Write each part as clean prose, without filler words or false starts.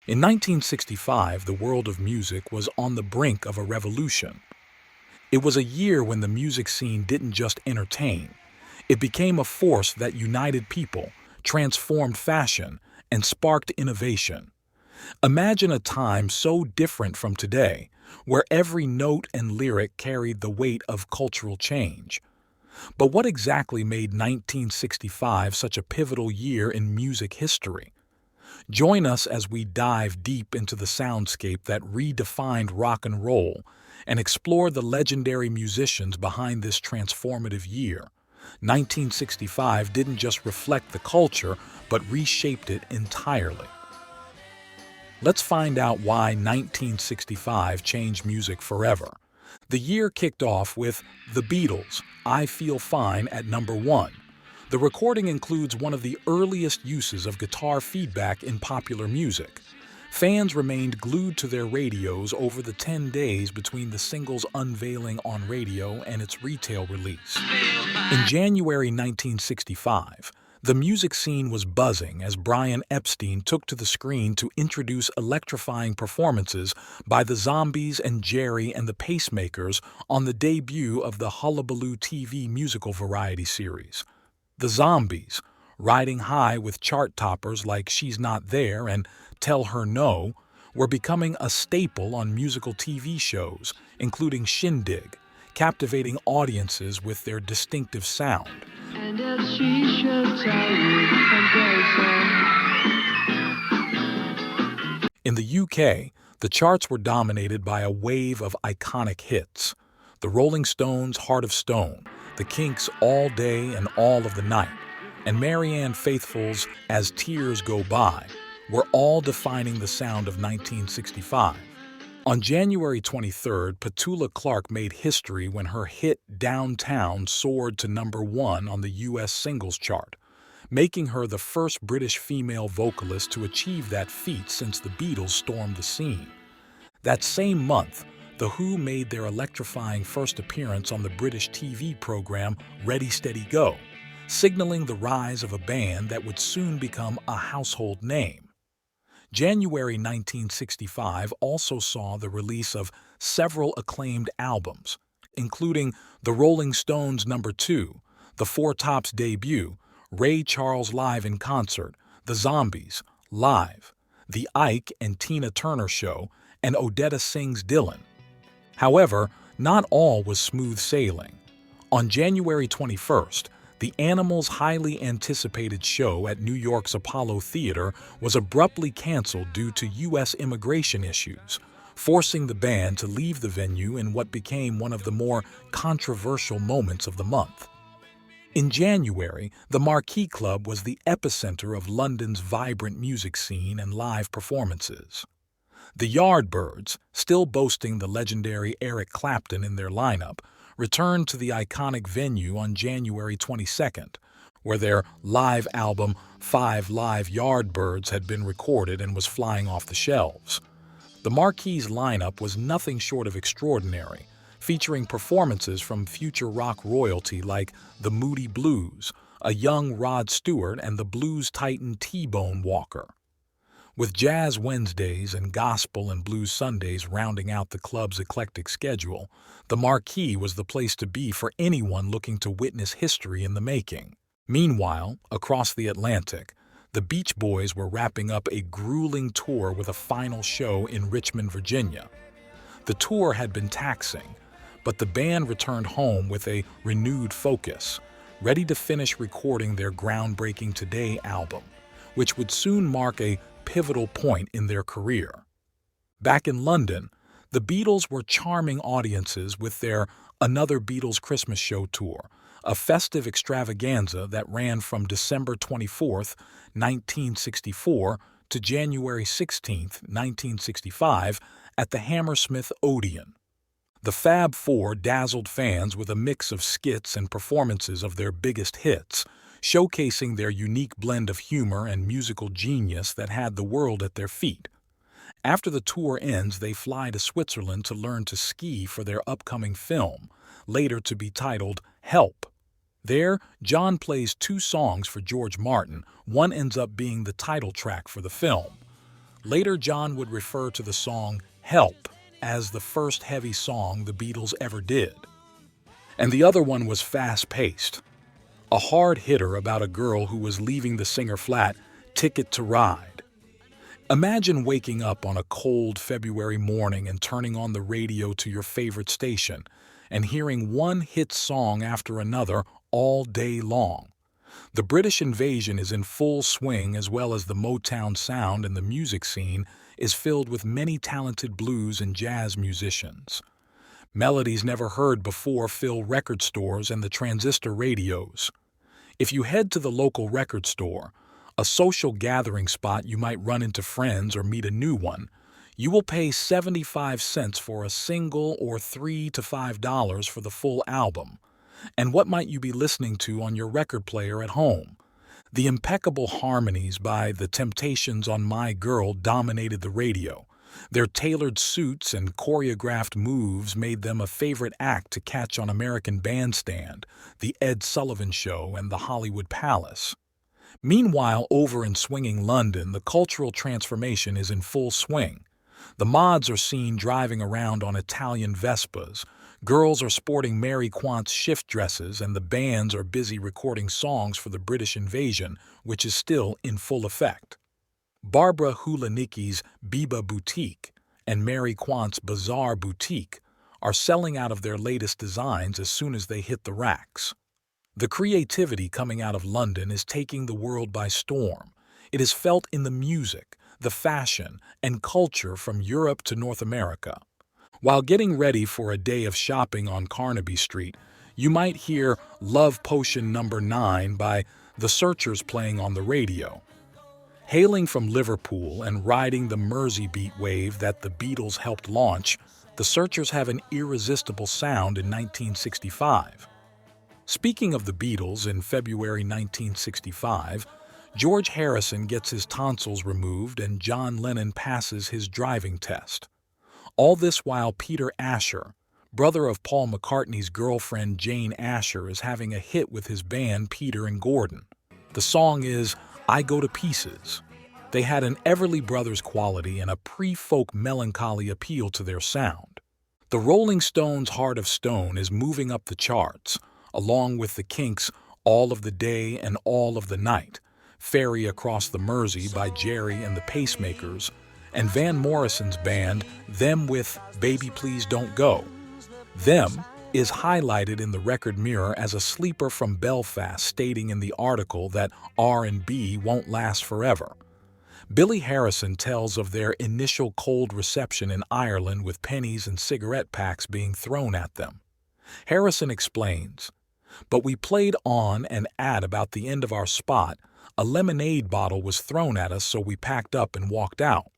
In 1965, the world of music was on the brink of a revolution. It was a year when the music scene didn't just entertain. It became a force that united people, transformed fashion, and sparked innovation. Imagine a time so different from today, where every note and lyric carried the weight of cultural change. But what exactly made 1965 such a pivotal year in music history? Join us as we dive deep into the soundscape that redefined rock and roll and explore the legendary musicians behind this transformative year. 1965 didn't just reflect the culture, but reshaped it entirely. Let's find out why 1965 changed music forever. The year kicked off with The Beatles' I Feel Fine at number 1. The recording includes one of the earliest uses of guitar feedback in popular music. Fans remained glued to their radios over the 10 days between the single's unveiling on radio and its retail release. In January 1965, the music scene was buzzing as Brian Epstein took to the screen to introduce electrifying performances by the Zombies and Jerry and the Pacemakers on the debut of the Hullabaloo TV musical variety series. The Zombies, riding high with chart toppers like She's Not There and Tell Her No, were becoming a staple on musical TV shows, including Shindig, captivating audiences with their distinctive sound. And if she should tell you In the UK, the charts were dominated by a wave of iconic hits. The Rolling Stones' Heart of Stone, the Kinks' All Day and All of the Night, and Marianne Faithfull's As Tears Go By were all defining the sound of 1965. On January 23rd, Petula Clark made history when her hit Downtown soared to number 1 on the U.S. singles chart, making her the first British female vocalist to achieve that feat since the Beatles stormed the scene. That same month, The Who made their electrifying first appearance on the British TV program Ready Steady Go, signaling the rise of a band that would soon become a household name. January 1965 also saw the release of several acclaimed albums, including The Rolling Stones' number 2, The Four Tops' debut, Ray Charles Live in Concert, The Zombies, Live, The Ike and Tina Turner Show, and Odetta Singh's Dylan. However, not all was smooth sailing. On January 21st, the Animals' highly anticipated show at New York's Apollo Theater was abruptly canceled due to U.S. immigration issues, forcing the band to leave the venue in what became one of the more controversial moments of the month. In January, the Marquee Club was the epicenter of London's vibrant music scene and live performances. The Yardbirds, still boasting the legendary Eric Clapton in their lineup, returned to the iconic venue on January 22nd, where their live album 5 Live Yardbirds had been recorded and was flying off the shelves. The Marquee's lineup was nothing short of extraordinary, featuring performances from future rock royalty like the Moody Blues, a young Rod Stewart, and the blues titan T-Bone Walker. With Jazz Wednesdays and Gospel and Blues Sundays rounding out the club's eclectic schedule, the Marquee was the place to be for anyone looking to witness history in the making. Meanwhile, across the Atlantic, the Beach Boys were wrapping up a grueling tour with a final show in Richmond, Virginia. The tour had been taxing, but the band returned home with a renewed focus, ready to finish recording their groundbreaking Today album, which would soon mark a pivotal point in their career. Back in London, the Beatles were charming audiences with their Another Beatles Christmas Show tour, a festive extravaganza that ran from December 24, 1964 to January 16, 1965 at the Hammersmith Odeon. The Fab Four dazzled fans with a mix of skits and performances of their biggest hits, showcasing their unique blend of humor and musical genius that had the world at their feet. After the tour ends, they fly to Switzerland to learn to ski for their upcoming film, later to be titled Help. There, John plays 2 songs for George Martin. One ends up being the title track for the film. Later, John would refer to the song Help as the first heavy song the Beatles ever did. And the other one was fast-paced, a hard hitter about a girl who was leaving the singer flat, Ticket to Ride. Imagine waking up on a cold February morning and turning on the radio to your favorite station and hearing one hit song after another all day long. The British invasion is in full swing, as well as the Motown sound, and the music scene is filled with many talented blues and jazz musicians. Melodies never heard before fill record stores and the transistor radios. If you head to the local record store, a social gathering spot you might run into friends or meet a new one, you will pay 75 cents for a single or $3 to $5 for the full album. And what might you be listening to on your record player at home? The impeccable harmonies by The Temptations on My Girl dominated the radio. Their tailored suits and choreographed moves made them a favorite act to catch on American Bandstand, The Ed Sullivan Show, and the Hollywood Palace. Meanwhile, over in swinging London, the cultural transformation is in full swing. The mods are seen driving around on Italian Vespas, girls are sporting Mary Quant's shift dresses, and the bands are busy recording songs for the British invasion, which is still in full effect. Barbara Hulanicki's Biba Boutique and Mary Quant's Bazaar Boutique are selling out of their latest designs as soon as they hit the racks. The creativity coming out of London is taking the world by storm. It is felt in the music, the fashion, and culture from Europe to North America. While getting ready for a day of shopping on Carnaby Street, you might hear Love Potion No. 9 by The Searchers playing on the radio. Hailing from Liverpool and riding the Mersey beat wave that the Beatles helped launch, The Searchers have an irresistible sound in 1965. Speaking of the Beatles, in February 1965, George Harrison gets his tonsils removed and John Lennon passes his driving test. All this while Peter Asher, brother of Paul McCartney's girlfriend Jane Asher, is having a hit with his band Peter and Gordon. The song is I Go to Pieces. They had an Everly Brothers quality and a pre-folk melancholy appeal to their sound. The Rolling Stones' Heart of Stone is moving up the charts, along with the Kinks' All of the Day and All of the Night, Ferry Across the Mersey by Jerry and the Pacemakers, and Van Morrison's band Them with Baby Please Don't Go. Them is highlighted in the Record Mirror as a sleeper from Belfast, stating in the article that R&B won't last forever. Billy Harrison tells of their initial cold reception in Ireland, with pennies and cigarette packs being thrown at them. Harrison explains, "But we played on and at about the end of our spot, a lemonade bottle was thrown at us, so we packed up and walked out."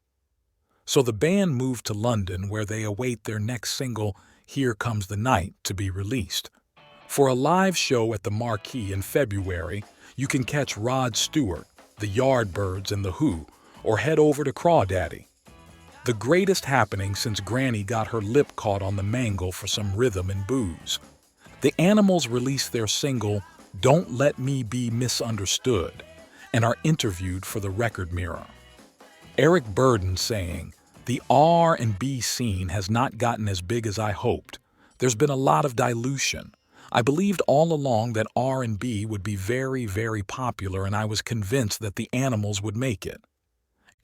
So the band moved to London, where they await their next single, Here Comes the Night, to be released. For a live show at the Marquee in February, you can catch Rod Stewart, the Yardbirds, and The Who, or head over to Crawdaddy. The greatest happening since Granny got her lip caught on the mangle for some rhythm and booze. The Animals released their single, Don't Let Me Be Misunderstood, and are interviewed for the Record Mirror. Eric Burdon saying, "The R&B scene has not gotten as big as I hoped. There's been a lot of dilution. I believed all along that R&B would be very, very popular, and I was convinced that the Animals would make it."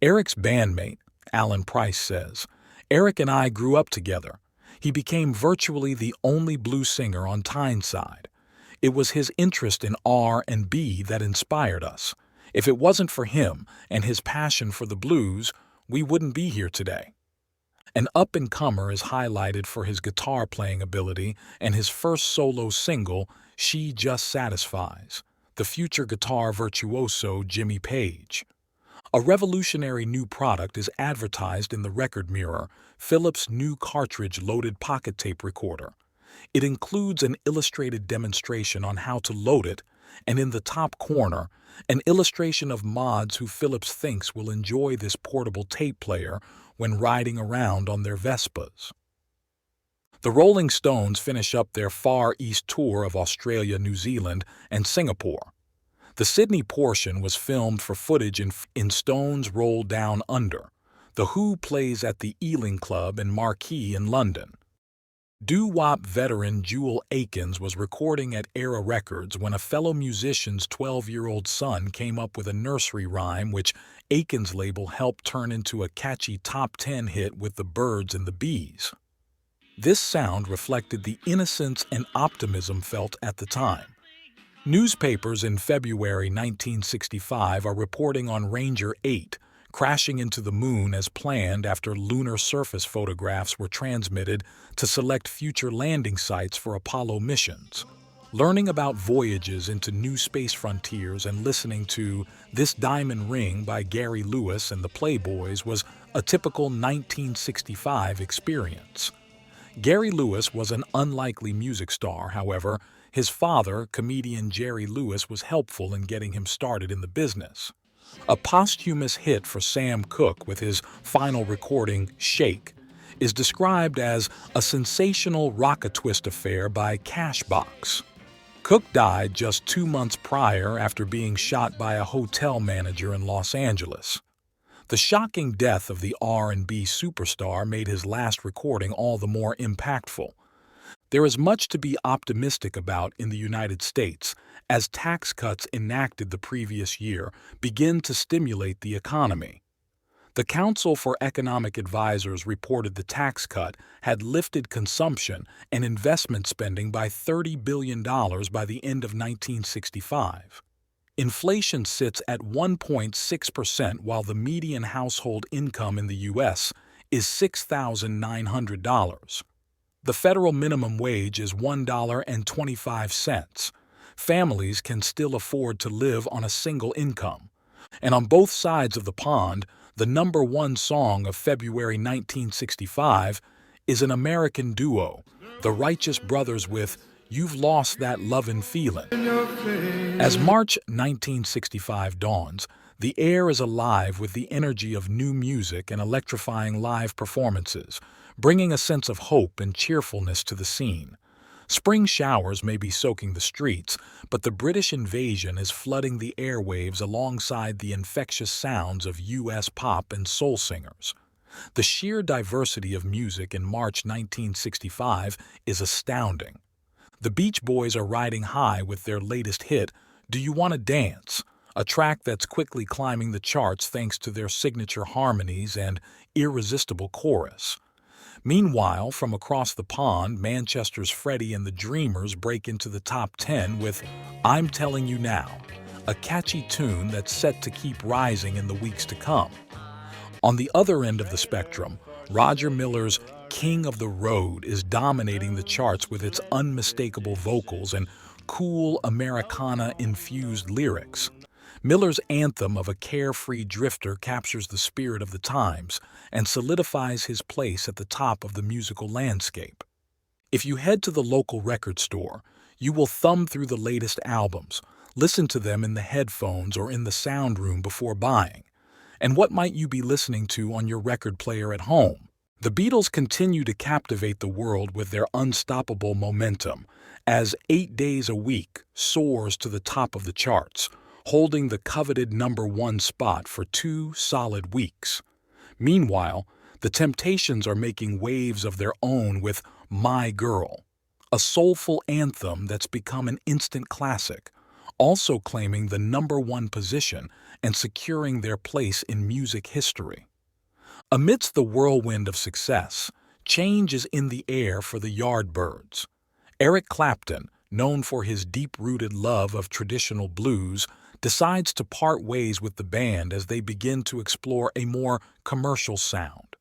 Eric's bandmate, Alan Price, says, "Eric and I grew up together. He became virtually the only blues singer on Tyneside. It was his interest in R&B that inspired us. If it wasn't for him and his passion for the blues, we wouldn't be here today." An up-and-comer is highlighted for his guitar playing ability and his first solo single, She Just Satisfies, the future guitar virtuoso Jimmy Page. A revolutionary new product is advertised in the Record Mirror, Philips' new cartridge-loaded pocket tape recorder. It includes an illustrated demonstration on how to load it, and in the top corner, an illustration of mods who Philips thinks will enjoy this portable tape player when riding around on their Vespas. The Rolling Stones finish up their Far East tour of Australia, New Zealand, and Singapore. The Sydney portion was filmed for footage in Stones Roll Down Under, The Who plays at the Ealing Club in Marquee in London. Doo-wop veteran Jewel Akins was recording at Era Records when a fellow musician's 12-year-old son came up with a nursery rhyme which Akins' label helped turn into a catchy top 10 hit with the Birds and the Bees. This sound reflected the innocence and optimism felt at the time. Newspapers in February 1965 are reporting on Ranger 8 crashing into the moon as planned after lunar surface photographs were transmitted to select future landing sites for Apollo missions. Learning about voyages into new space frontiers and listening to This Diamond Ring by Gary Lewis and the Playboys was a typical 1965 experience. Gary Lewis was an unlikely music star, however. His father, comedian Jerry Lewis, was helpful in getting him started in the business. A posthumous hit for Sam Cooke with his final recording, Shake, is described as a sensational rock-a-twist affair by Cashbox. Cooke died just 2 months prior after being shot by a hotel manager in Los Angeles. The shocking death of the R&B superstar made his last recording all the more impactful. There is much to be optimistic about in the United States as tax cuts enacted the previous year begin to stimulate the economy. The Council for Economic Advisors reported the tax cut had lifted consumption and investment spending by $30 billion by the end of 1965. Inflation sits at 1.6% while the median household income in the U.S. is $6,900. The federal minimum wage is $1.25. Families can still afford to live on a single income. And on both sides of the pond, the number one song of February 1965 is an American duo, the Righteous Brothers with You've Lost That Lovin' Feelin'. As March 1965 dawns, the air is alive with the energy of new music and electrifying live performances, bringing a sense of hope and cheerfulness to the scene. Spring showers may be soaking the streets, but the British invasion is flooding the airwaves alongside the infectious sounds of U.S. pop and soul singers. The sheer diversity of music in March 1965 is astounding. The Beach Boys are riding high with their latest hit, Do You Want to Dance?, a track that's quickly climbing the charts thanks to their signature harmonies and irresistible chorus. Meanwhile, from across the pond, Manchester's Freddie and the Dreamers break into the top 10 with I'm Telling You Now, a catchy tune that's set to keep rising in the weeks to come. On the other end of the spectrum, Roger Miller's King of the Road is dominating the charts with its unmistakable vocals and cool Americana-infused lyrics. Miller's anthem of a carefree drifter captures the spirit of the times and solidifies his place at the top of the musical landscape. If you head to the local record store, you will thumb through the latest albums, listen to them in the headphones or in the sound room before buying. And what might you be listening to on your record player at home? The Beatles continue to captivate the world with their unstoppable momentum, as 8 Days a Week soars to the top of the charts, holding the coveted #1 spot for 2 solid weeks. Meanwhile, the Temptations are making waves of their own with My Girl, a soulful anthem that's become an instant classic, also claiming the #1 position and securing their place in music history. Amidst the whirlwind of success, change is in the air for the Yardbirds. Eric Clapton, known for his deep-rooted love of traditional blues, decides to part ways with the band as they begin to explore a more commercial sound.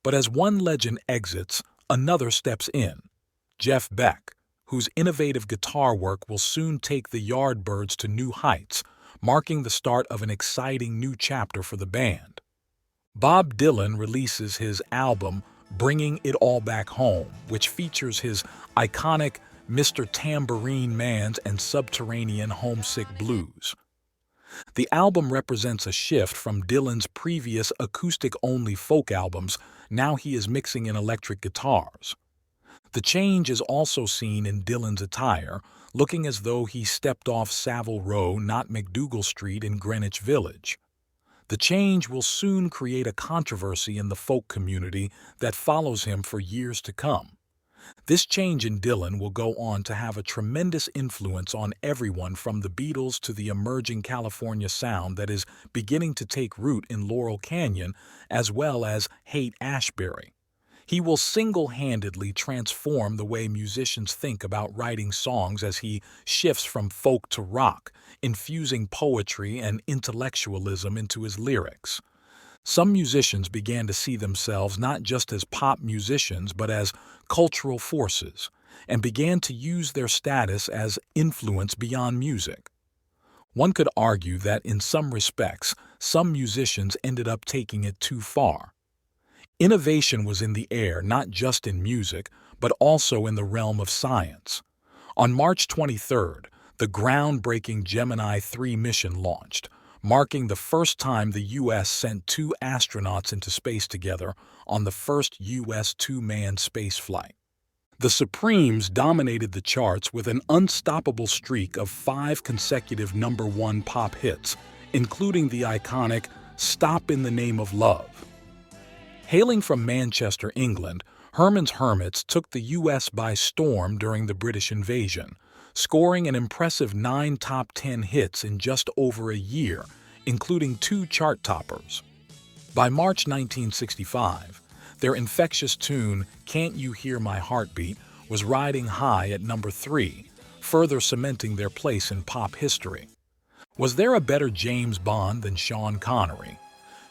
But as one legend exits, another steps in. Jeff Beck, whose innovative guitar work will soon take the Yardbirds to new heights, marking the start of an exciting new chapter for the band. Bob Dylan releases his album Bringing It All Back Home, which features his iconic Mr. Tambourine Man's and Subterranean Homesick Blues. The album represents a shift from Dylan's previous acoustic-only folk albums. Now he is mixing in electric guitars. The change is also seen in Dylan's attire, looking as though he stepped off Savile Row, not McDougal Street in Greenwich Village. The change will soon create a controversy in the folk community that follows him for years to come. This change in Dylan will go on to have a tremendous influence on everyone from the Beatles to the emerging California sound that is beginning to take root in Laurel Canyon as well as Haight-Ashbury. He will single-handedly transform the way musicians think about writing songs as he shifts from folk to rock, infusing poetry and intellectualism into his lyrics. Some musicians began to see themselves not just as pop musicians but as cultural forces, and began to use their status as influence beyond music. One could argue that in some respects, some musicians ended up taking it too far. Innovation was in the air not just in music, but also in the realm of science. On March 23rd, the groundbreaking Gemini 3 mission launched, marking the first time the U.S. sent 2 astronauts into space together on the first U.S. two-man spaceflight. The Supremes dominated the charts with an unstoppable streak of 5 consecutive #1 pop hits, including the iconic "Stop in the Name of Love." Hailing from Manchester, England, Herman's Hermits took the U.S. by storm during the British invasion, scoring an impressive 9 top 10 hits in just over a year, including 2 chart toppers. By March 1965, their infectious tune, "Can't You Hear My Heartbeat," was riding high at number 3, further cementing their place in pop history. Was there a better James Bond than Sean Connery?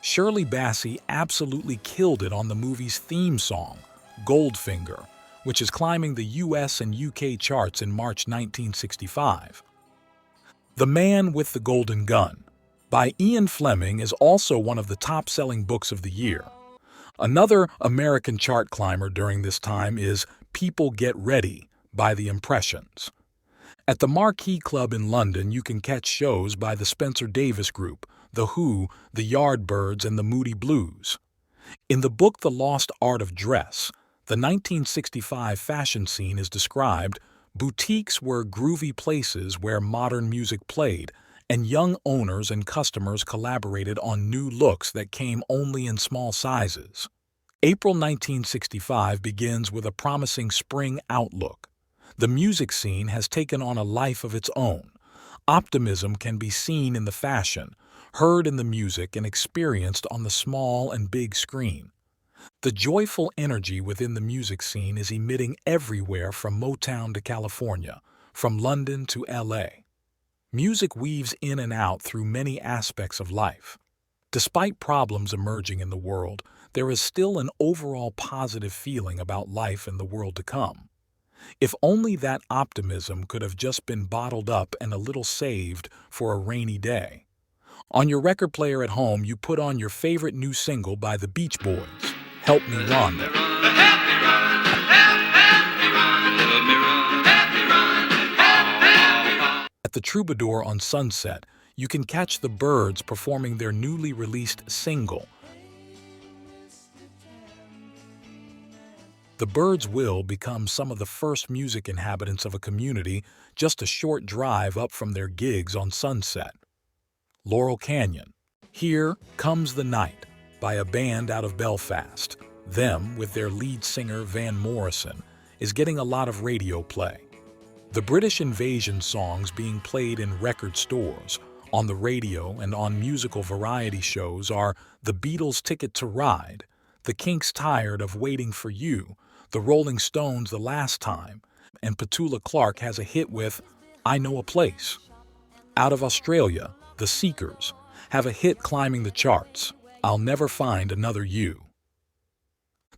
Shirley Bassey absolutely killed it on the movie's theme song, Goldfinger, which is climbing the US and UK charts in March 1965. The Man with the Golden Gun, by Ian Fleming, is also one of the top-selling books of the year. Another American chart climber during this time is People Get Ready by The Impressions. At the Marquee Club in London, you can catch shows by the Spencer Davis Group, The Who, the Yardbirds, and the Moody Blues. In the book The Lost Art of Dress, the 1965 fashion scene is described. Boutiques were groovy places where modern music played, and young owners and customers collaborated on new looks that came only in small sizes. April 1965 begins with a promising spring outlook. The music scene has taken on a life of its own. Optimism can be seen in the fashion, heard in the music, and experienced on the small and big screen. The joyful energy within the music scene is emitting everywhere from Motown to California, from London to LA. Music weaves in and out through many aspects of life. Despite problems emerging in the world, there is still an overall positive feeling about life and the world to come. If only that optimism could have just been bottled up and a little saved for a rainy day. On your record player at home, you put on your favorite new single by the Beach Boys, "Help Me Rhonda." At the Troubadour on Sunset, you can catch the Byrds performing their newly released single. The Byrds will become some of the first music inhabitants of a community just a short drive up from their gigs on Sunset. Laurel Canyon, "Here Comes the Night" by a band out of Belfast. Them, with their lead singer Van Morrison, is getting a lot of radio play. The British invasion songs being played in record stores, on the radio, and on musical variety shows are The Beatles' "Ticket to Ride," The Kinks' "Tired of Waiting for You," The Rolling Stones' "The Last Time," and Petula Clark has a hit with "I Know a Place." Out of Australia, The Seekers have a hit climbing the charts, "I'll Never Find Another You."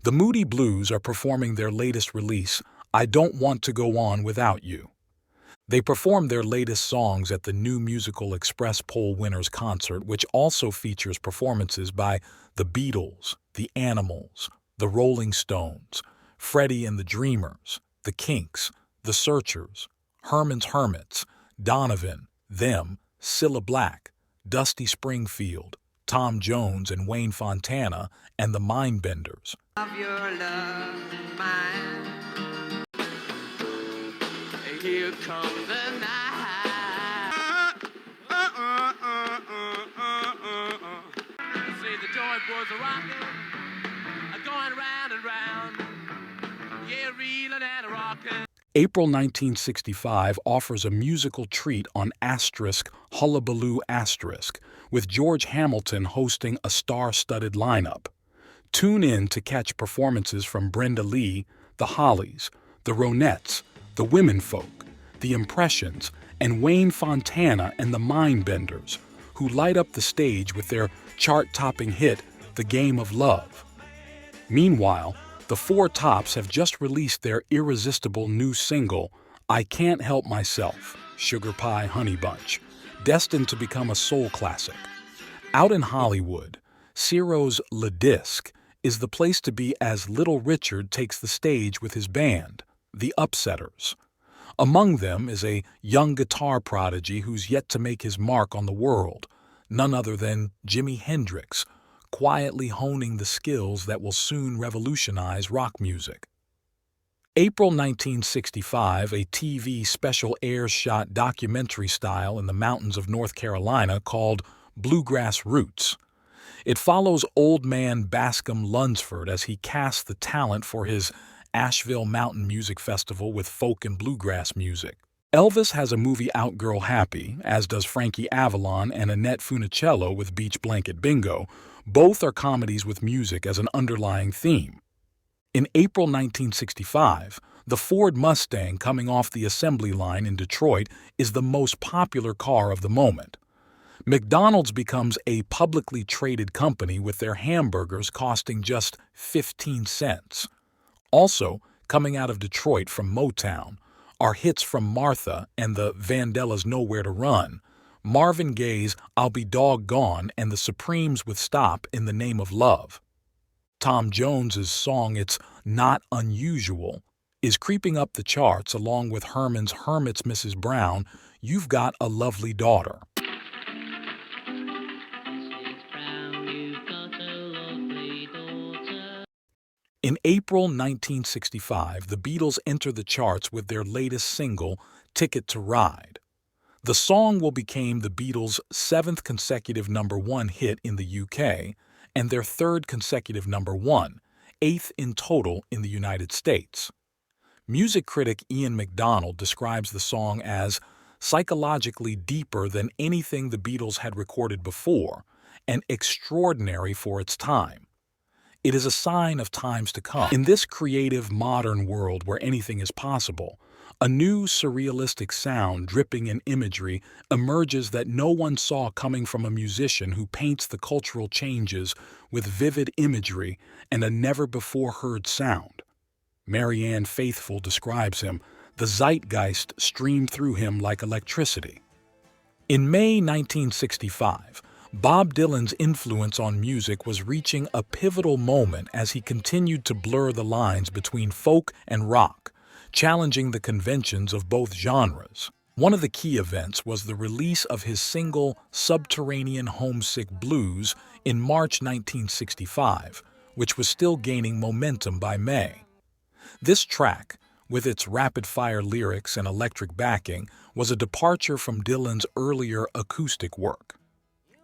The Moody Blues are performing their latest release, "I Don't Want to Go On Without You." They performed their latest songs at the New Musical Express Poll Winners concert, which also features performances by the Beatles, the Animals, the Rolling Stones, Freddie and the Dreamers, the Kinks, the Searchers, Herman's Hermits, Donovan, Them, Cilla Black, Dusty Springfield, Tom Jones and Wayne Fontana, and the Mindbenders. Of your love, mine. Here comes the night. was rocking, going round and round. Yeah, reeling and rocking. April 1965 offers a musical treat on Asterisk Hullabaloo Asterisk, with George Hamilton hosting a star-studded lineup. Tune in to catch performances from Brenda Lee, the Hollies, the Ronettes, the Womenfolk, the Impressions, and Wayne Fontana and the Mindbenders, who light up the stage with their chart-topping hit, The Game of Love. Meanwhile, the Four Tops have just released their irresistible new single, I Can't Help Myself, Sugar Pie Honey Bunch, destined to become a soul classic. Out in Hollywood, Ciro's Le Disc is the place to be as Little Richard takes the stage with his band, the Upsetters. Among them is a young guitar prodigy who's yet to make his mark on the world, none other than Jimi Hendrix, quietly honing the skills that will soon revolutionize rock music. April 1965, a TV special airs shot documentary style in the mountains of North Carolina called Bluegrass Roots. It follows old man Bascom Lunsford as he casts the talent for his Asheville Mountain Music Festival with folk and bluegrass music. Elvis has a movie out Girl Happy, as does Frankie Avalon and Annette Funicello with Beach Blanket Bingo. Both are comedies with music as an underlying theme. In April 1965, the Ford Mustang coming off the assembly line in Detroit is the most popular car of the moment. McDonald's becomes a publicly traded company with their hamburgers costing just 15 cents. Also, coming out of Detroit from Motown are hits from Martha and the Vandellas' Nowhere to Run, Marvin Gaye's I'll Be Doggone, and the Supremes with Stop in the Name of Love. Tom Jones's song It's Not Unusual is creeping up the charts along with Herman's Hermit's Mrs. Brown, You've Got a Lovely Daughter. In April 1965, the Beatles enter the charts with their latest single, Ticket to Ride. The song will become the Beatles' seventh consecutive #1 hit in the UK and their third consecutive #1, eighth in total in the United States. Music critic Ian MacDonald describes the song as psychologically deeper than anything the Beatles had recorded before and extraordinary for its time. It is a sign of times to come. In this creative modern world where anything is possible, a new surrealistic sound dripping in imagery emerges that no one saw coming from a musician who paints the cultural changes with vivid imagery and a never-before-heard sound. Marianne Faithfull describes him, the zeitgeist streamed through him like electricity. In May 1965, Bob Dylan's influence on music was reaching a pivotal moment as he continued to blur the lines between folk and rock, challenging the conventions of both genres. One of the key events was the release of his single Subterranean Homesick Blues in March 1965, which was still gaining momentum by May. This track, with its rapid-fire lyrics and electric backing, was a departure from Dylan's earlier acoustic work.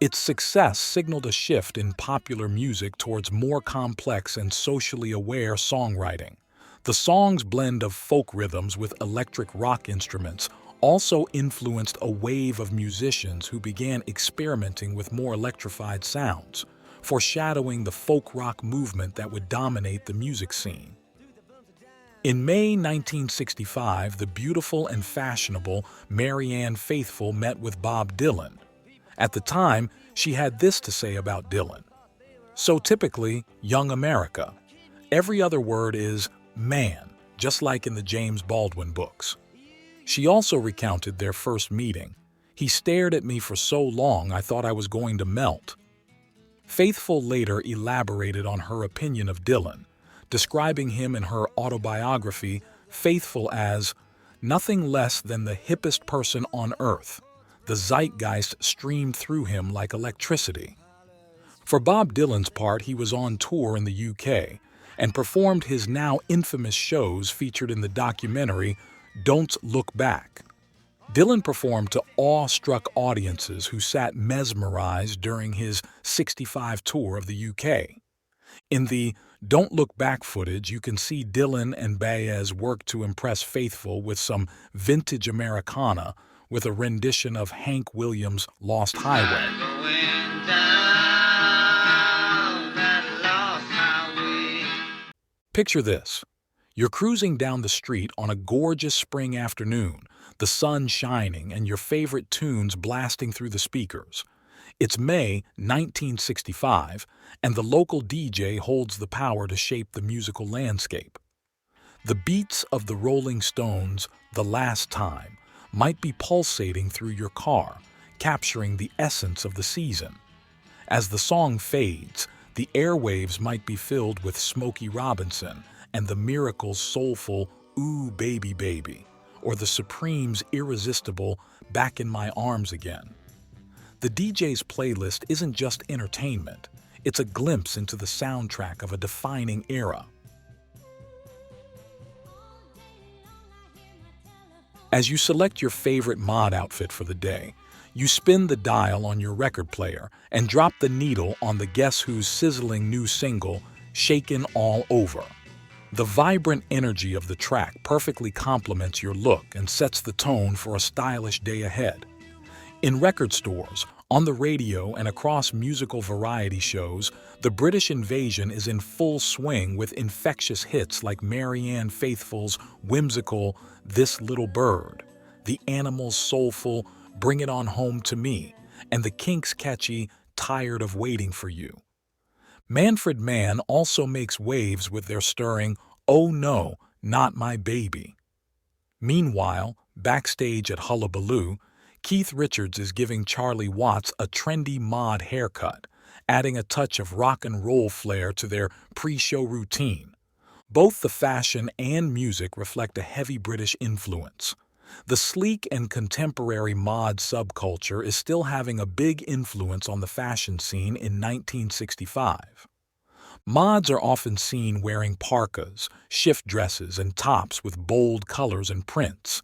Its success signaled a shift in popular music towards more complex and socially aware songwriting. The song's blend of folk rhythms with electric rock instruments also influenced a wave of musicians who began experimenting with more electrified sounds, foreshadowing the folk rock movement that would dominate the music scene. In May 1965, the beautiful and fashionable Marianne Faithfull met with Bob Dylan. At the time, she had this to say about Dylan. So typically, young America. Every other word is man, just like in the James Baldwin books. She also recounted their first meeting. He stared at me for so long I thought I was going to melt. Faithfull later elaborated on her opinion of Dylan, describing him in her autobiography, Faithfull, as nothing less than the hippest person on earth. The zeitgeist streamed through him like electricity. For Bob Dylan's part, he was on tour in the UK and performed his now infamous shows featured in the documentary Don't Look Back. Dylan performed to awe-struck audiences who sat mesmerized during his 65 tour of the UK. In the Don't Look Back footage, you can see Dylan and Baez work to impress faithful with some vintage Americana with a rendition of Hank Williams' Lost Highway. Going down that lost highway. Picture this. You're cruising down the street on a gorgeous spring afternoon, the sun shining and your favorite tunes blasting through the speakers. It's May 1965, and the local DJ holds the power to shape the musical landscape. The beats of the Rolling Stones' The Last Time might be pulsating through your car, capturing the essence of the season. As the song fades, the airwaves might be filled with Smokey Robinson and the Miracles' soulful Ooh Baby Baby, or the Supremes' irresistible Back in My Arms Again. The DJ's playlist isn't just entertainment, it's a glimpse into the soundtrack of a defining era. As you select your favorite mod outfit for the day, you spin the dial on your record player and drop the needle on the Guess Who's sizzling new single, Shakin' All Over. The vibrant energy of the track perfectly complements your look and sets the tone for a stylish day ahead. In record stores, on the radio, and across musical variety shows, the British invasion is in full swing with infectious hits like Marianne Faithfull's whimsical This Little Bird, the Animals' soulful Bring It On Home to Me, and the Kinks' catchy Tired of Waiting for You. Manfred Mann also makes waves with their stirring Oh No, Not My Baby. Meanwhile, backstage at Hullabaloo, Keith Richards is giving Charlie Watts a trendy mod haircut, adding a touch of rock and roll flair to their pre-show routine. Both the fashion and music reflect a heavy British influence. The sleek and contemporary mod subculture is still having a big influence on the fashion scene in 1965. Mods are often seen wearing parkas, shift dresses, and tops with bold colors and prints.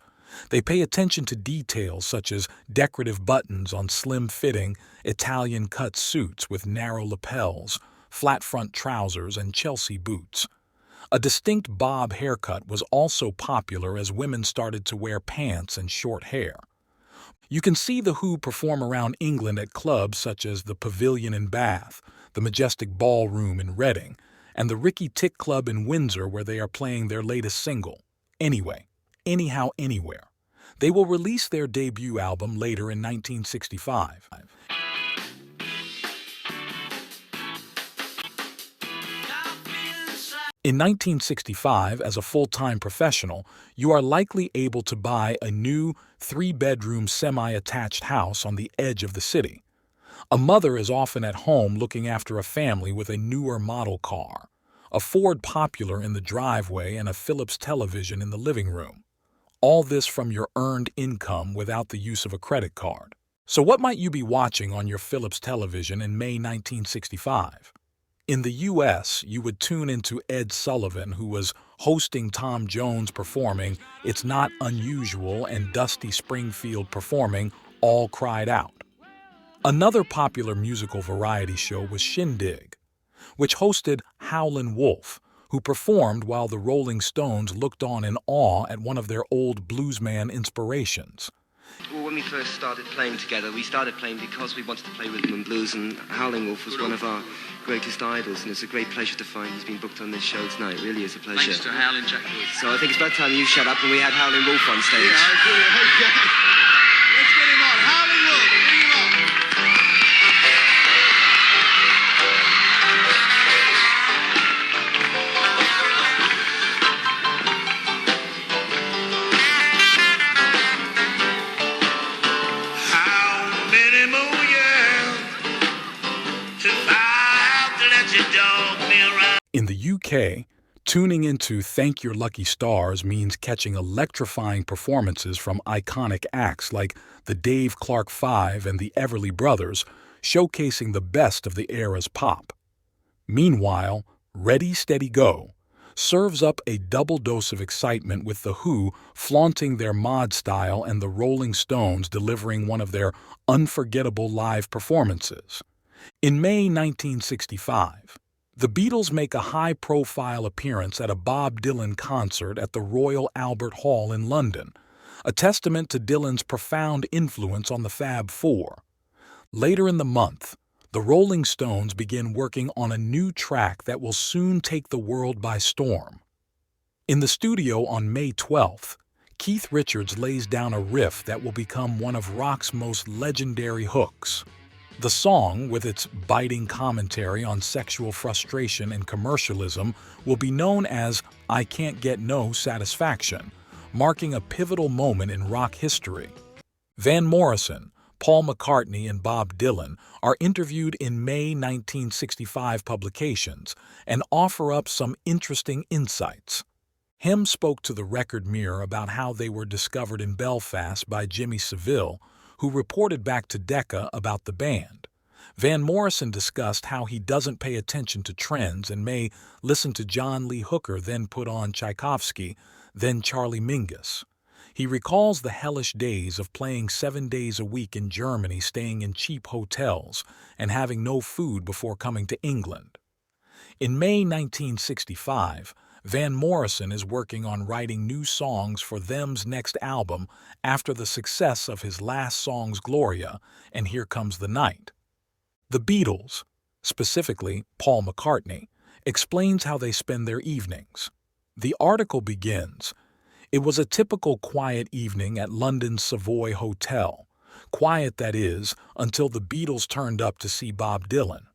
They pay attention to details such as decorative buttons on slim-fitting, Italian-cut suits with narrow lapels, flat-front trousers, and Chelsea boots. A distinct bob haircut was also popular as women started to wear pants and short hair. You can see The Who perform around England at clubs such as the Pavilion in Bath, the Majestic Ballroom in Reading, and the Ricky Tick Club in Windsor, where they are playing their latest single, Anyway, Anyhow, Anywhere. They will release their debut album later in 1965. In 1965, as a full-time professional, you are likely able to buy a new 3-bedroom semi-attached house on the edge of the city. A mother is often at home looking after a family with a newer model car, a Ford Popular in the driveway, and a Philips television in the living room. All this from your earned income without the use of a credit card. So what might you be watching on your Philips television in May 1965? In the U.S., you would tune into Ed Sullivan, who was hosting Tom Jones performing It's Not Unusual and Dusty Springfield performing All Cried Out. Another popular musical variety show was Shindig, which hosted Howlin' Wolf, who performed while the Rolling Stones looked on in awe at one of their old bluesman inspirations. Well, when we first started playing together, we started playing because we wanted to play rhythm and blues, and Howlin' Wolf was one of our greatest idols, and it's a great pleasure to find he's been booked on this show tonight. It really is a pleasure. Thanks to Howlin' Jack Lewis. So I think it's about time you shut up and we had Howlin' Wolf on stage. Yeah, I agree. Okay. Let's get him on. Howlin' Wolf, bring him on. In the UK, tuning into Thank Your Lucky Stars means catching electrifying performances from iconic acts like the Dave Clark Five and the Everly Brothers, showcasing the best of the era's pop. Meanwhile, Ready, Steady, Go! serves up a double dose of excitement with The Who flaunting their mod style and the Rolling Stones delivering one of their unforgettable live performances. In May 1965, the Beatles make a high-profile appearance at a Bob Dylan concert at the Royal Albert Hall in London, a testament to Dylan's profound influence on the Fab Four. Later in the month, the Rolling Stones begin working on a new track that will soon take the world by storm. In the studio on May 12th, Keith Richards lays down a riff that will become one of rock's most legendary hooks. The song, with its biting commentary on sexual frustration and commercialism, will be known as I Can't Get No Satisfaction, marking a pivotal moment in rock history. Van Morrison, Paul McCartney, and Bob Dylan are interviewed in May 1965 publications and offer up some interesting insights. Him spoke to the Record Mirror about how they were discovered in Belfast by Jimmy Savile, who reported back to Decca about the band. Van Morrison discussed how he doesn't pay attention to trends and may listen to John Lee Hooker, then put on Tchaikovsky, then Charlie Mingus. He recalls the hellish days of playing 7 days a week in Germany, staying in cheap hotels, and having no food before coming to England. In May 1965, Van Morrison is working on writing new songs for Them's next album after the success of his last songs Gloria and Here Comes the Night. The Beatles, specifically Paul McCartney, explains how they spend their evenings. The article begins, "It was a typical quiet evening at London's Savoy Hotel. Quiet, that is, until the Beatles turned up to see Bob Dylan.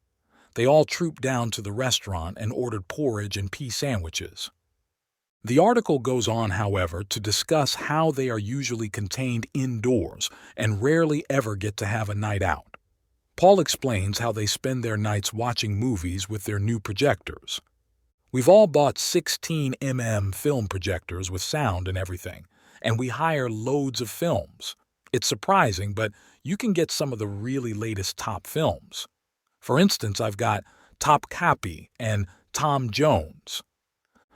They all trooped down to the restaurant and ordered porridge and pea sandwiches." The article goes on, however, to discuss how they are usually contained indoors and rarely ever get to have a night out. Paul explains how they spend their nights watching movies with their new projectors. "We've all bought 16mm film projectors with sound and everything, and we hire loads of films. It's surprising, but you can get some of the really latest top films. For instance, I've got Top Copy and Tom Jones.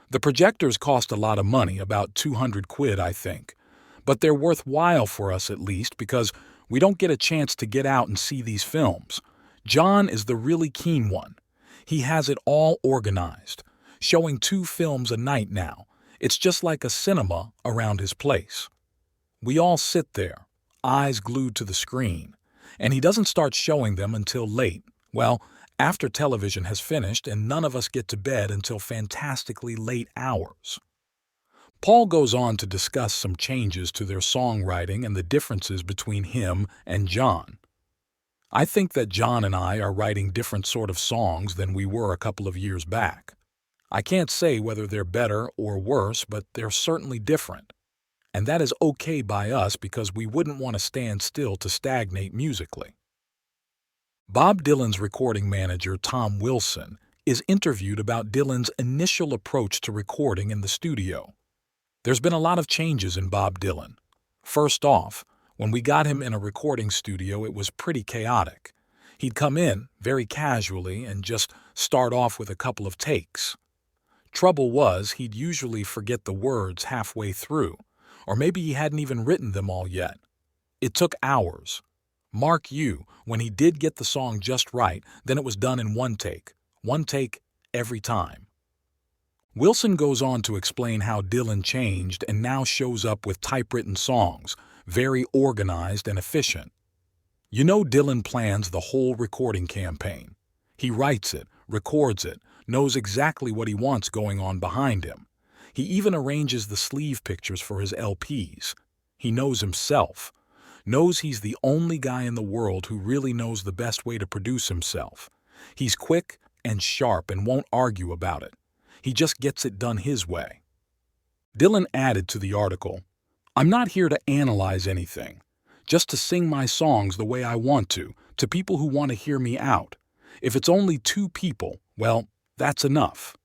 The projectors cost a lot of money, about 200 quid, I think. But they're worthwhile for us at least because we don't get a chance to get out and see these films. John is the really keen one. He has it all organized, showing 2 films a night now. It's just like a cinema around his place. We all sit there, eyes glued to the screen, and he doesn't start showing them until late. Well, after television has finished, and none of us get to bed until fantastically late hours." Paul goes on to discuss some changes to their songwriting and the differences between him and John. "I think that John and I are writing different sort of songs than we were a couple of years back. I can't say whether they're better or worse, but they're certainly different. And that is okay by us because we wouldn't want to stand still to stagnate musically." Bob Dylan's recording manager, Tom Wilson, is interviewed about Dylan's initial approach to recording in the studio. "There's been a lot of changes in Bob Dylan. First off, when we got him in a recording studio, it was pretty chaotic. He'd come in very casually and just start off with a couple of takes. Trouble was, he'd usually forget the words halfway through, or maybe he hadn't even written them all yet. It took hours. Mark you, when he did get the song just right, then it was done in one take every time." Wilson goes on to explain how Dylan changed and now shows up with typewritten songs, very organized and efficient. "You know, Dylan plans the whole recording campaign. He writes it, records it, knows exactly what he wants going on behind him. He even arranges the sleeve pictures for his LPs. He knows himself. Knows he's the only guy in the world who really knows the best way to produce himself. He's quick and sharp and won't argue about it. He just gets it done his way." Dylan added to the article, "I'm not here to analyze anything, just to sing my songs the way I want to people who want to hear me out. If it's only 2 people, well, that's enough."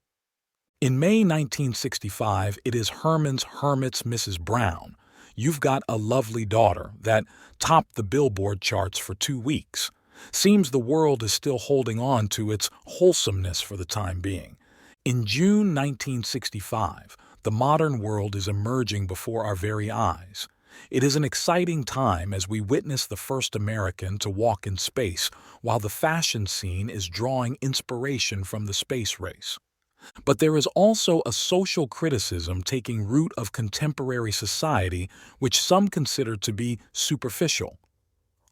In May 1965, it is Herman's Hermits Mrs. Brown, You've Got a Lovely Daughter, that topped the Billboard charts for 2 weeks. Seems the world is still holding on to its wholesomeness for the time being. In June 1965, the modern world is emerging before our very eyes. It is an exciting time as we witness the first American to walk in space, while the fashion scene is drawing inspiration from the space race. But there is also a social criticism taking root of contemporary society, which some consider to be superficial.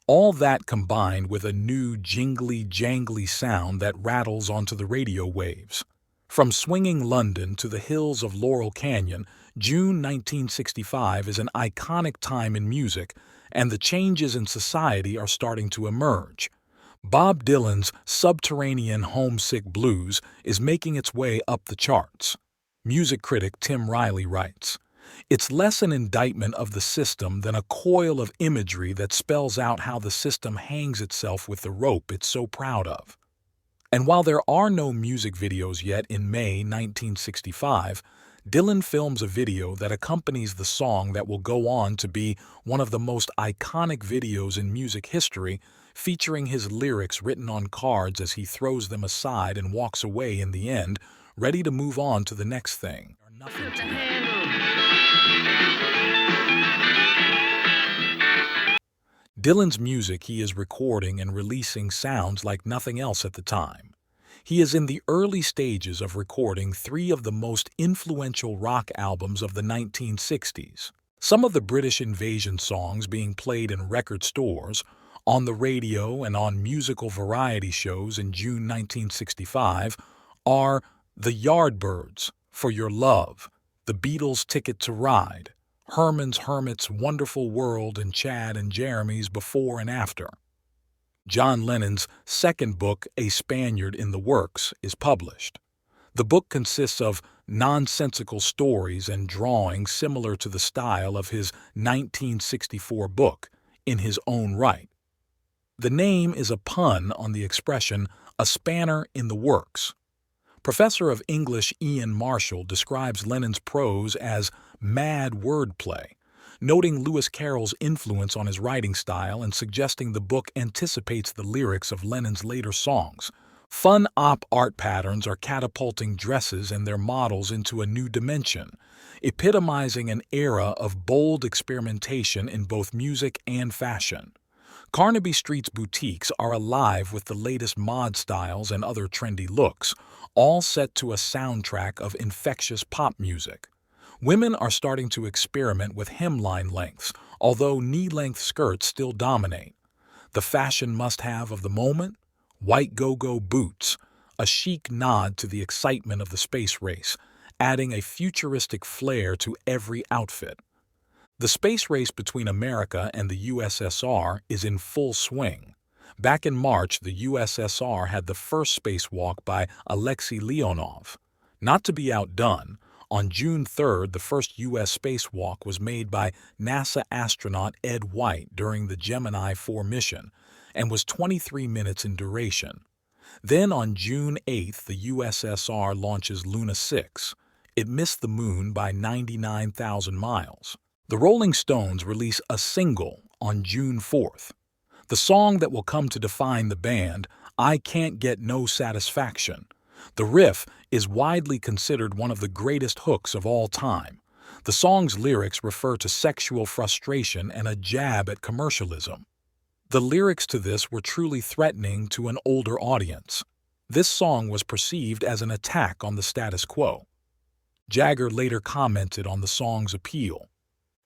All that combined with a new jingly-jangly sound that rattles onto the radio waves. From swinging London to the hills of Laurel Canyon, June 1965 is an iconic time in music, and the changes in society are starting to emerge. Bob Dylan's Subterranean Homesick Blues is making its way up the charts. Music critic Tim Riley writes, "It's less an indictment of the system than a coil of imagery that spells out how the system hangs itself with the rope it's so proud of." And while there are no music videos yet in May 1965, Dylan films a video that accompanies the song that will go on to be one of the most iconic videos in music history, featuring his lyrics written on cards as he throws them aside and walks away in the end, ready to move on to the next thing. Dylan's music he is recording and releasing sounds like nothing else at the time. He is in the early stages of recording three of the most influential rock albums of the 1960s. Some of the British Invasion songs being played in record stores, on the radio and on musical variety shows in June 1965 are The Yardbirds, For Your Love, The Beatles' Ticket to Ride, Herman's Hermit's Wonderful World, and Chad and Jeremy's Before and After. John Lennon's second book, A Spaniard in the Works, is published. The book consists of nonsensical stories and drawings similar to the style of his 1964 book, In His Own Right. The name is a pun on the expression, a spanner in the works. Professor of English Ian Marshall describes Lennon's prose as mad wordplay, noting Lewis Carroll's influence on his writing style and suggesting the book anticipates the lyrics of Lennon's later songs. Fun op art patterns are catapulting dresses and their models into a new dimension, epitomizing an era of bold experimentation in both music and fashion. Carnaby Street's boutiques are alive with the latest mod styles and other trendy looks, all set to a soundtrack of infectious pop music. Women are starting to experiment with hemline lengths, although knee-length skirts still dominate. The fashion must-have of the moment? White go-go boots, a chic nod to the excitement of the space race, adding a futuristic flair to every outfit. The space race between America and the USSR is in full swing. Back in March, the USSR had the first spacewalk by Alexei Leonov. Not to be outdone, on June 3rd, the first U.S. spacewalk was made by NASA astronaut Ed White during the Gemini 4 mission and was 23 minutes in duration. Then on June 8th, the USSR launches Luna 6. It missed the moon by 99,000 miles. The Rolling Stones release a single on June 4th. The song that will come to define the band, I Can't Get No Satisfaction. The riff is widely considered one of the greatest hooks of all time. The song's lyrics refer to sexual frustration and a jab at commercialism. The lyrics to this were truly threatening to an older audience. This song was perceived as an attack on the status quo. Jagger later commented on the song's appeal.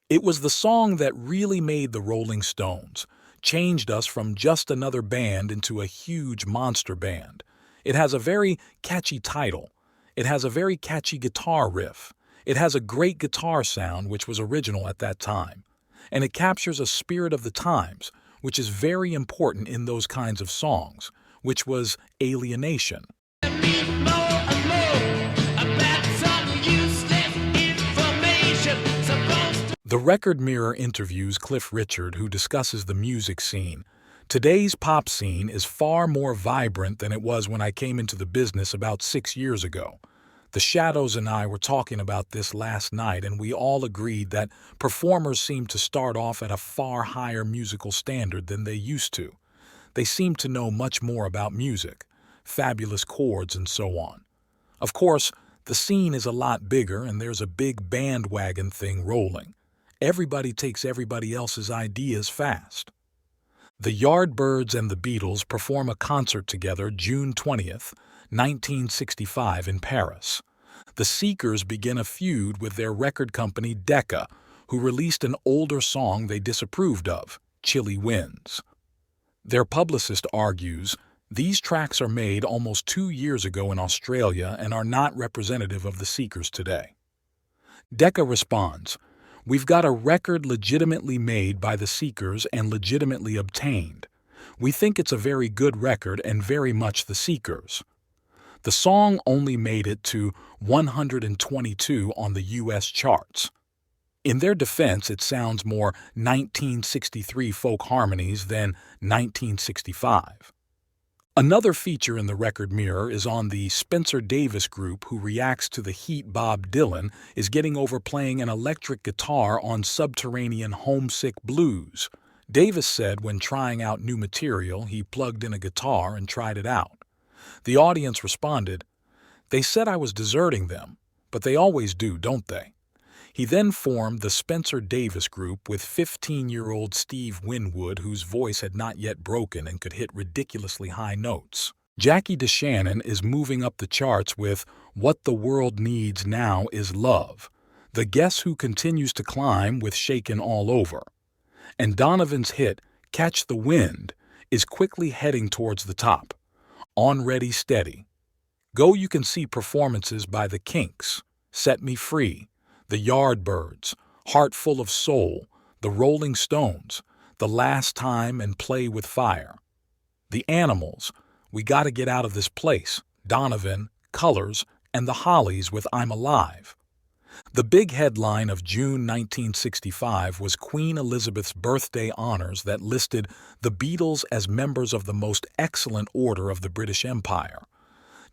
It was the song that really made the Rolling Stones, changed us from just another band into a huge monster band. It has a very catchy title. It has a very catchy guitar riff. It has a great guitar sound, which was original at that time. And it captures a spirit of the times, which is very important in those kinds of songs, which was alienation. The Record Mirror interviews Cliff Richard, who discusses the music scene. Today's pop scene is far more vibrant than it was when I came into the business about 6 years ago. The Shadows and I were talking about this last night, and we all agreed that performers seem to start off at a far higher musical standard than they used to. They seem to know much more about music, fabulous chords, and so on. Of course, the scene is a lot bigger and there's a big bandwagon thing rolling. Everybody takes everybody else's ideas fast. The Yardbirds and the Beatles perform a concert together June 20th, 1965 in Paris. The Seekers begin a feud with their record company Decca, who released an older song they disapproved of, Chilly Winds. Their publicist argues, these tracks are made almost 2 years ago in Australia and are not representative of the Seekers today. Decca responds, we've got a record legitimately made by the Seekers and legitimately obtained. We think it's a very good record and very much the Seekers. The song only made it to 122 on the U.S. charts. In their defense, it sounds more 1963 folk harmonies than 1965. Another feature in the record mirror is on the Spencer Davis group, who reacts to the heat Bob Dylan is getting over playing an electric guitar on Subterranean Homesick Blues. Davis said when trying out new material, he plugged in a guitar and tried it out. The audience responded, they said I was deserting them, but they always do, don't they? He then formed the Spencer Davis Group with 15-year-old Steve Winwood, whose voice had not yet broken and could hit ridiculously high notes. Jackie DeShannon is moving up the charts with What the World Needs Now Is Love. The Guess Who continues to climb with Shakin' All Over. And Donovan's hit, Catch the Wind, is quickly heading towards the top. On Ready Steady. Go you can see performances by the Kinks, Set Me Free, the Yardbirds, Heart Full of Soul, the Rolling Stones, The Last Time and Play with Fire. The Animals, We Gotta Get Out of This Place, Donovan, Colors, and the Hollies with I'm Alive. The big headline of June 1965 was Queen Elizabeth's birthday honors that listed the Beatles as members of the most excellent order of the British Empire.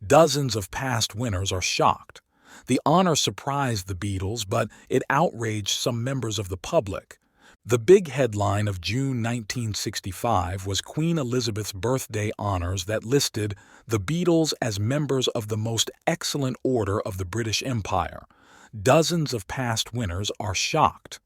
Dozens of past winners are shocked. The honor surprised the Beatles, but it outraged some members of the public. The big headline of June 1965 was Queen Elizabeth's birthday honors that listed the Beatles as members of the most excellent order of the British Empire. Dozens of past winners are shocked.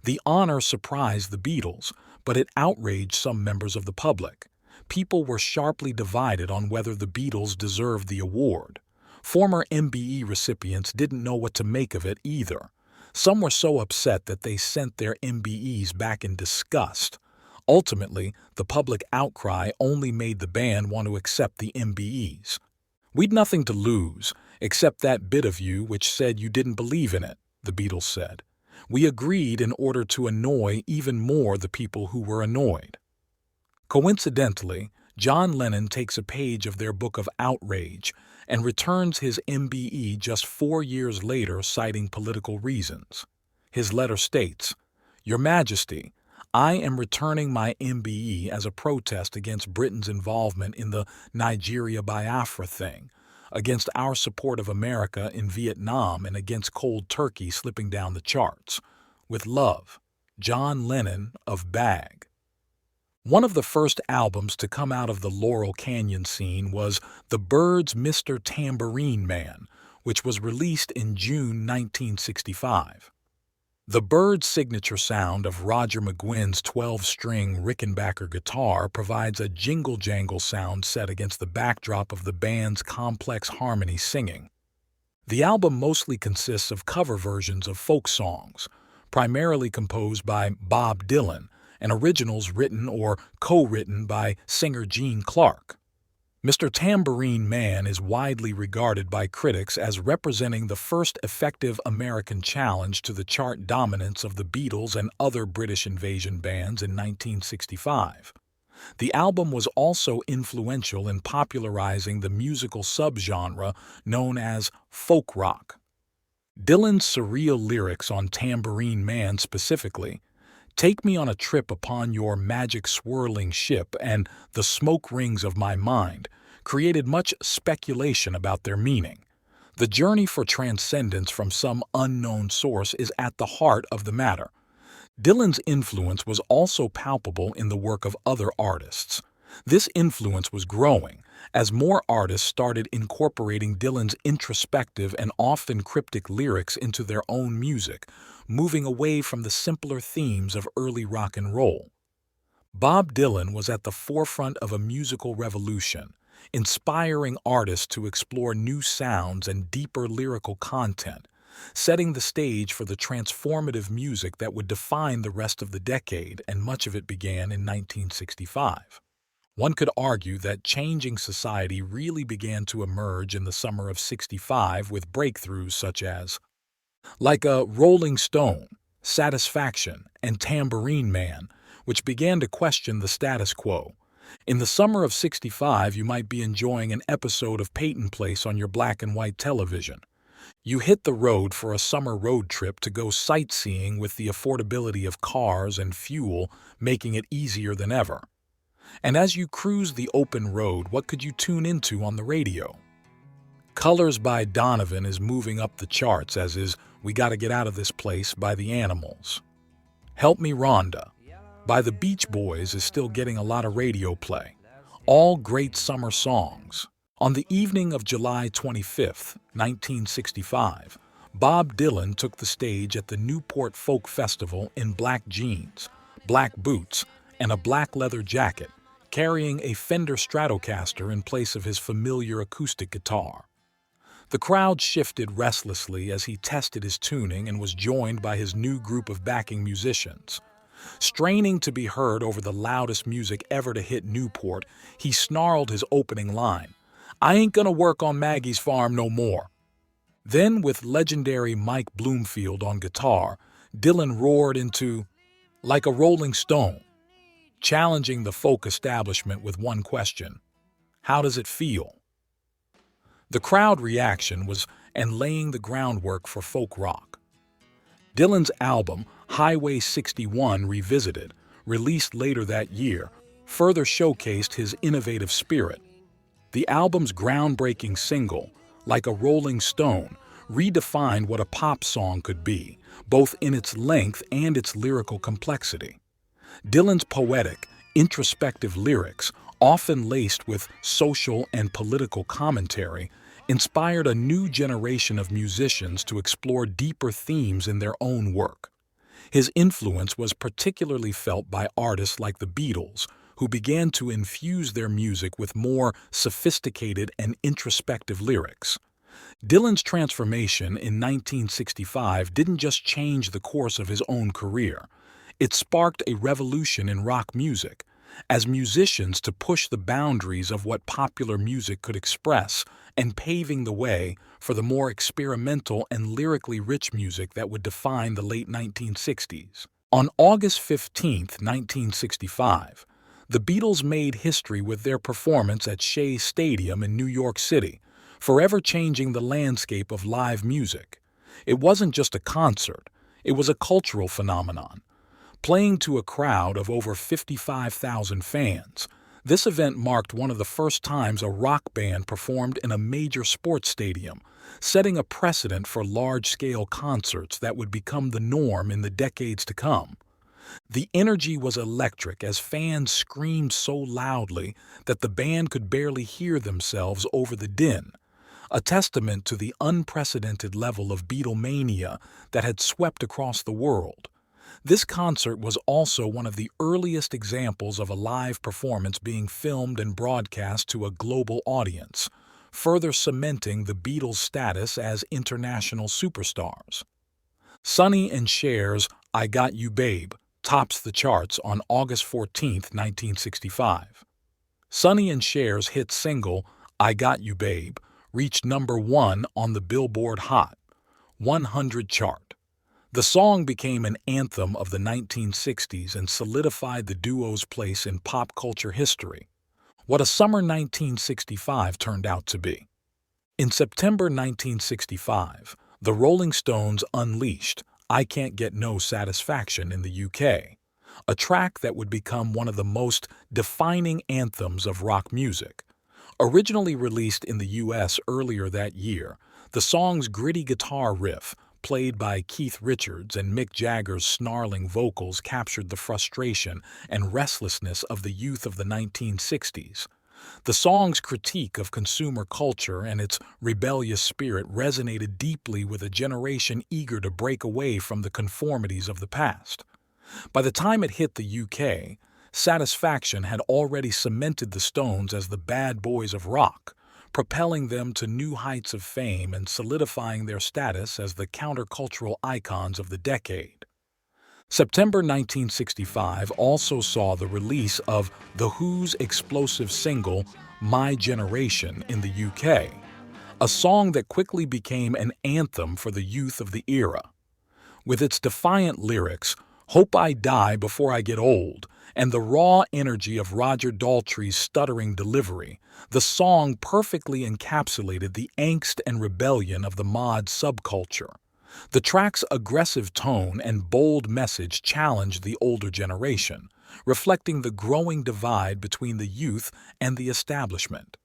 The honor surprised the Beatles, but it outraged some members of the public. People were sharply divided on whether the Beatles deserved the award. Former MBE recipients didn't know what to make of it either. Some were so upset that they sent their MBEs back in disgust. Ultimately, the public outcry only made the band want to accept the MBEs. We'd nothing to lose, except that bit of you which said you didn't believe in it, the Beatles said. We agreed in order to annoy even more the people who were annoyed. Coincidentally, John Lennon takes a page of their book of outrage and returns his MBE just 4 years later, citing political reasons. His letter states, Your Majesty, I am returning my MBE as a protest against Britain's involvement in the Nigeria-Biafra thing, against our support of America in Vietnam, and against cold turkey slipping down the charts. With love, John Lennon of Bag. One of the first albums to come out of the Laurel Canyon scene was The Byrds' Mr. Tambourine Man, which was released in June 1965. The Byrds' signature sound of Roger McGuinn's 12-string Rickenbacker guitar provides a jingle-jangle sound set against the backdrop of the band's complex harmony singing. The album mostly consists of cover versions of folk songs, primarily composed by Bob Dylan, and originals written or co-written by singer Gene Clark. Mr. Tambourine Man is widely regarded by critics as representing the first effective American challenge to the chart dominance of the Beatles and other British invasion bands in 1965. The album was also influential in popularizing the musical subgenre known as folk rock. Dylan's surreal lyrics on Tambourine Man specifically, Take me on a trip upon your magic swirling ship and the smoke rings of my mind, created much speculation about their meaning. The journey for transcendence from some unknown source is at the heart of the matter. Dylan's influence was also palpable in the work of other artists. This influence was growing as more artists started incorporating Dylan's introspective and often cryptic lyrics into their own music, moving away from the simpler themes of early rock and roll. Bob Dylan was at the forefront of a musical revolution, inspiring artists to explore new sounds and deeper lyrical content, setting the stage for the transformative music that would define the rest of the decade, and much of it began in 1965. One could argue that changing society really began to emerge in the summer of '65 with breakthroughs such as like a Rolling Stone, Satisfaction, and Tambourine Man, which began to question the status quo. In the summer of '65, you might be enjoying an episode of Peyton Place on your black and white television. You hit the road for a summer road trip to go sightseeing with the affordability of cars and fuel making it easier than ever. And as you cruise the open road, what could you tune into on the radio? Colors by Donovan is moving up the charts, as is We Gotta Get Out of This Place by the Animals. Help Me Rhonda by the Beach Boys is still getting a lot of radio play. All great summer songs. On the evening of July 25, 1965, Bob Dylan took the stage at the Newport Folk Festival in black jeans, black boots, and a black leather jacket, carrying a Fender Stratocaster in place of his familiar acoustic guitar. The crowd shifted restlessly as he tested his tuning and was joined by his new group of backing musicians. Straining to be heard over the loudest music ever to hit Newport, he snarled his opening line, "I ain't gonna work on Maggie's farm no more." Then, with legendary Mike Bloomfield on guitar, Dylan roared into Like a Rolling Stone, challenging the folk establishment with one question: how does it feel? The crowd reaction was and laying the groundwork for folk rock. Dylan's album, Highway 61 Revisited, released later that year, further showcased his innovative spirit. The album's groundbreaking single, Like a Rolling Stone, redefined what a pop song could be, both in its length and its lyrical complexity. Dylan's poetic, introspective lyrics, often laced with social and political commentary, inspired a new generation of musicians to explore deeper themes in their own work. His influence was particularly felt by artists like the Beatles, who began to infuse their music with more sophisticated and introspective lyrics. Dylan's transformation in 1965 didn't just change the course of his own career. It sparked a revolution in rock music, as musicians to push the boundaries of what popular music could express and paving the way for the more experimental and lyrically rich music that would define the late 1960s. On August 15, 1965, the Beatles made history with their performance at Shea Stadium in New York City, forever changing the landscape of live music. It wasn't just a concert, it was a cultural phenomenon. Playing to a crowd of over 55,000 fans, this event marked one of the first times a rock band performed in a major sports stadium, setting a precedent for large-scale concerts that would become the norm in the decades to come. The energy was electric as fans screamed so loudly that the band could barely hear themselves over the din, a testament to the unprecedented level of Beatlemania that had swept across the world. This concert was also one of the earliest examples of a live performance being filmed and broadcast to a global audience, further cementing the Beatles' status as international superstars. Sonny and Cher's I Got You Babe tops the charts on August 14, 1965. Sonny and Cher's hit single I Got You Babe reached number 1 on the Billboard Hot 100 chart. The song became an anthem of the 1960s and solidified the duo's place in pop culture history. What a summer 1965 turned out to be. In September 1965, the Rolling Stones unleashed I Can't Get No Satisfaction in the UK, a track that would become one of the most defining anthems of rock music. Originally released in the US earlier that year, the song's gritty guitar riff, played by Keith Richards and Mick Jagger's snarling vocals captured the frustration and restlessness of the youth of the 1960s. The song's critique of consumer culture and its rebellious spirit resonated deeply with a generation eager to break away from the conformities of the past. By the time it hit the UK, Satisfaction had already cemented the Stones as the bad boys of rock, propelling them to new heights of fame and solidifying their status as the countercultural icons of the decade. September 1965 also saw the release of The Who's explosive single, My Generation, in the UK, a song that quickly became an anthem for the youth of the era. With its defiant lyrics, "Hope I die before I get old," and the raw energy of Roger Daltrey's stuttering delivery, the song perfectly encapsulated the angst and rebellion of the mod subculture. The track's aggressive tone and bold message challenged the older generation, reflecting the growing divide between the youth and the establishment.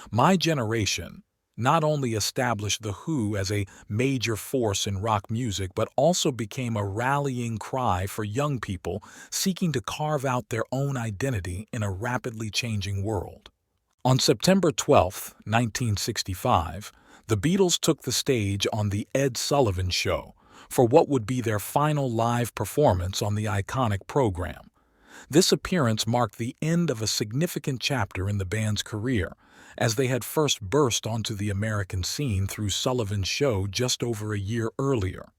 My Generation not only established The Who as a major force in rock music but also became a rallying cry for young people seeking to carve out their own identity in a rapidly changing world. On September 12, 1965, the Beatles took the stage on The Ed Sullivan Show for what would be their final live performance on the iconic program. This appearance marked the end of a significant chapter in the band's career, as they had first burst onto the American scene through Sullivan's show just over a year earlier.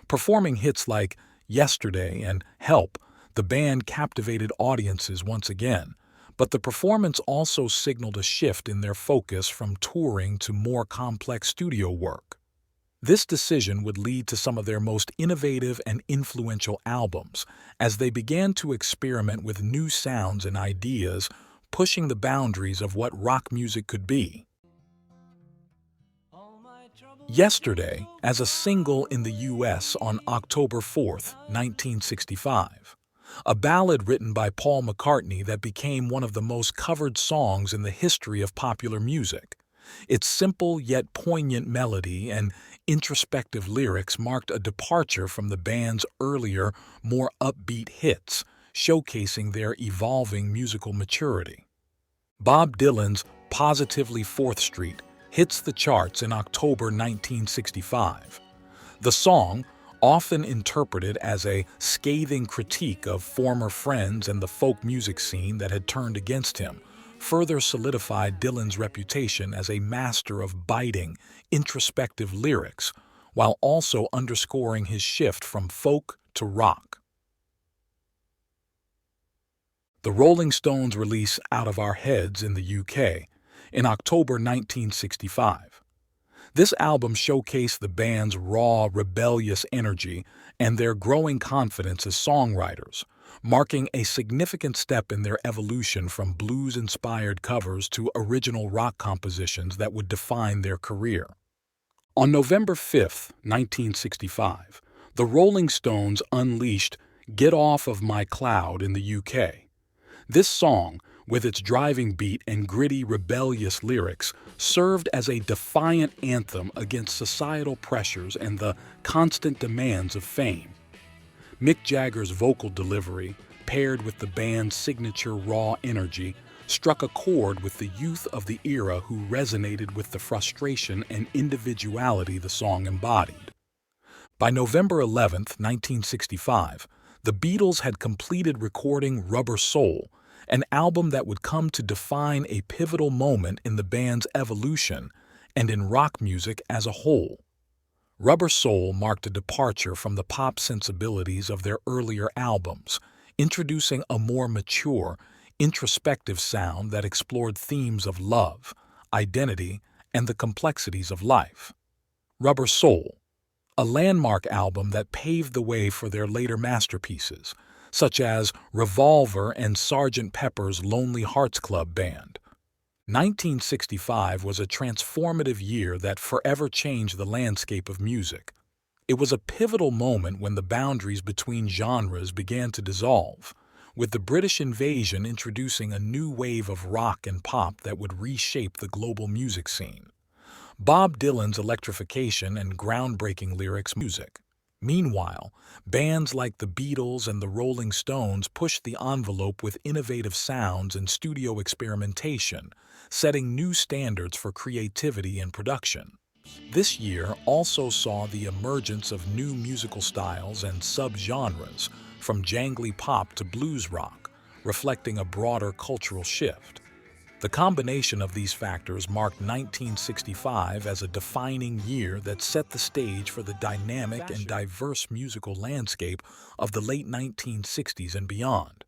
Performing hits like Yesterday and Help, the band captivated audiences once again, but the performance also signaled a shift in their focus from touring to more complex studio work. This decision would lead to some of their most innovative and influential albums, as they began to experiment with new sounds and ideas, pushing the boundaries of what rock music could be. Yesterday, as a single in the US on October 4, 1965. A ballad written by Paul McCartney that became one of the most covered songs in the history of popular music. Its simple yet poignant melody and introspective lyrics marked a departure from the band's earlier, more upbeat hits, showcasing their evolving musical maturity. Bob Dylan's Positively 4th Street hits the charts in October 1965. The song, often interpreted as a scathing critique of former friends and the folk music scene that had turned against him, further solidified Dylan's reputation as a master of biting, introspective lyrics, while also underscoring his shift from folk to rock. The Rolling Stones release Out of Our Heads in the UK in October 1965. This album showcased the band's raw, rebellious energy and their growing confidence as songwriters, marking a significant step in their evolution from blues-inspired covers to original rock compositions that would define their career. On November 5, 1965, the Rolling Stones unleashed Get Off of My Cloud in the UK. This song, with its driving beat and gritty, rebellious lyrics, served as a defiant anthem against societal pressures and the constant demands of fame. Mick Jagger's vocal delivery, paired with the band's signature raw energy, struck a chord with the youth of the era who resonated with the frustration and individuality the song embodied. By November 11, 1965, the Beatles had completed recording Rubber Soul, an album that would come to define a pivotal moment in the band's evolution and in rock music as a whole. Rubber Soul marked a departure from the pop sensibilities of their earlier albums, introducing a more mature, introspective sound that explored themes of love, identity, and the complexities of life. Rubber Soul, a landmark album that paved the way for their later masterpieces, such as Revolver and Sgt. Pepper's Lonely Hearts Club Band. 1965 was a transformative year that forever changed the landscape of music. It was a pivotal moment when the boundaries between genres began to dissolve, with the British invasion introducing a new wave of rock and pop that would reshape the global music scene. Bob Dylan's electrification and groundbreaking lyrics music. Meanwhile, bands like the Beatles and the Rolling Stones pushed the envelope with innovative sounds and studio experimentation, setting new standards for creativity and production. This year also saw the emergence of new musical styles and subgenres, from jangly pop to blues rock, reflecting a broader cultural shift. The combination of these factors marked 1965 as a defining year that set the stage for the dynamic and diverse musical landscape of the late 1960s and beyond.